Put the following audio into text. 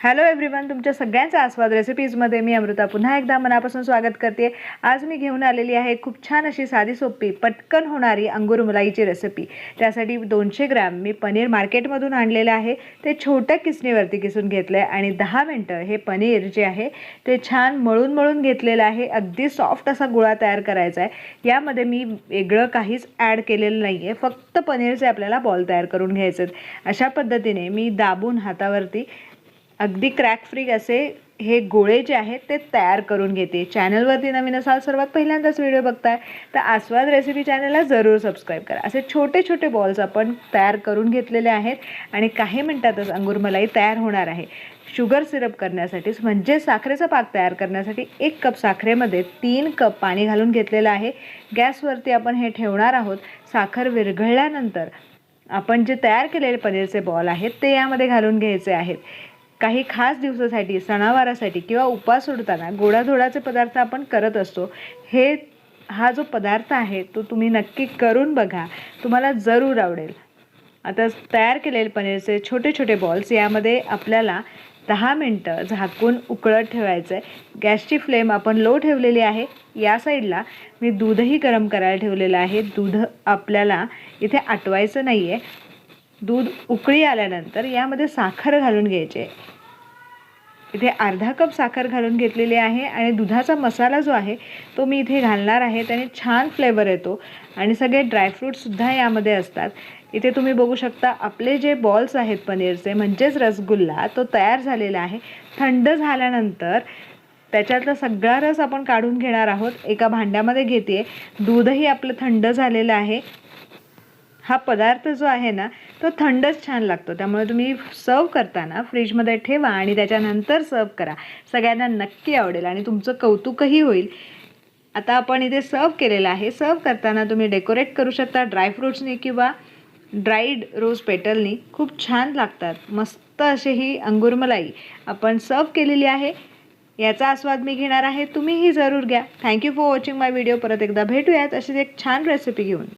Hello everyone, तुमच्या सगळ्यांचं आस्वाद रेसिपीजमध्ये मी अमृता पुन्हा एकदा मनापासून स्वागत करते। आज मी घेऊन आलेली आहे खूप छान अशी साधी सोपी पटकन होणारी अंगूर मलाईची रेसिपी। त्यासाठी 200 ग्रॅम मी पनीर मार्केटमधून आणलेलं आहे। ते छोट्या किसणीवरती किसून घेतलं आहे आणि 10 मिनिटं हे पनीर जे आहे ते छान मळून घेतलेलं आहे। अगदी सॉफ्ट असा गोळा तयार करायचा आहे। यामध्ये मी वेगळं काहीच ॲड केलेलं नाही आहे, फक्त पनीरचे आपल्याला बॉल तयार करून घ्यायचे आहेत। अशा पद्धतीने मी दाबून हातावरती अगदी क्रॅक फ्री असे हे गोळे जे आहेत ते तयार करून घेते। चॅनलवरती नवीन असाल, सर्वात पहिल्यांदाच व्हिडिओ बघताय तर आस्वाद रेसिपी चॅनलला जरूर सबस्क्राईब करा। असे छोटे छोटे बॉल्स आपण तयार करून घेतलेले आहेत आणि काही मिनिटातच अंगूर मलाई तयार होणार आहे। शुगर सिरप करण्यासाठी म्हणजे साखरेचा पाक तयार करण्यासाठी 1 कप साखरेमध्ये 3 कप पाणी घालून घेतलेलं आहे। गॅसवरती आपण हे ठेवणार आहोत। साखर विरघळल्यानंतर आपण जे तयार केलेले पनीरचे बॉल आहेत ते यामध्ये घालून घ्यायचे आहेत। काही खास दिवसासाठी, सणावारासाठी किंवा उपवास सोडताना गोडाधोडाचे पदार्थ आपण करत असतो। हा जो पदार्थ आहे तो तुम्ही नक्की करून बघा, तुम्हाला जरूर आवडेल। आता तयार केलेले पनीरचे छोटे छोटे बॉल्स यामध्ये आपल्याला 10 मिनिटं झाकून उकळत ठेवायचं आहे। गॅसची फ्लेम आपण लो ठेवलेली आहे। या साईडला मी दूधही गरम करायला ठेवलेलं आहे। दूध आपल्याला इथे आटवायचं नाही आहे। दूध उकळी आल्यानंतर यामध्ये साखर घालून घ्यायचे। इथे अर्धा कप साखर घालून घेतलेली आहे आणि दुधाचा मसाला जो आहे तो मी इथे घालणार आहे। त्याने छान फ्लेवर येतो आणि सगळे ड्रायफ्रूटसुद्धा यामध्ये असतात। इथे तुम्ही बघू शकता आपले जे बॉल्स आहेत पनीरचे म्हणजेच रसगुल्ला तो तयार झालेला आहे। थंड झाल्यानंतर त्याच्यातला सगळा रस आपण काढून घेणार आहोत। एका भांड्यामध्ये घेते। दूधही आपलं थंड झालेलं आहे। हा पदार्थ जो आहे ना तो थंडच छान लागतो, त्यामुळे तुम्ही सर्व करताना फ्रीजमध्ये ठेवा आणि त्याच्यानंतर सर्व करा। सगळ्यांना नक्की आवडेल आणि तुमचं कौतुकही होईल। आता आपण इथे सर्व केलेलं आहे। सर्व करताना तुम्ही डेकोरेट करू शकता ड्रायफ्रूट्सनी किंवा ड्राईड रोज पेटलनी, खूप छान लागतात। मस्त अशी ही अंगूर मलाई आपण सर्व केलेली आहे। याचा आस्वाद मी घेणार आहे, तुम्हीही जरूर घ्या। Thank you for watching my video. परत एकदा भेटूयात अशीच एक छान रेसिपी घेऊन।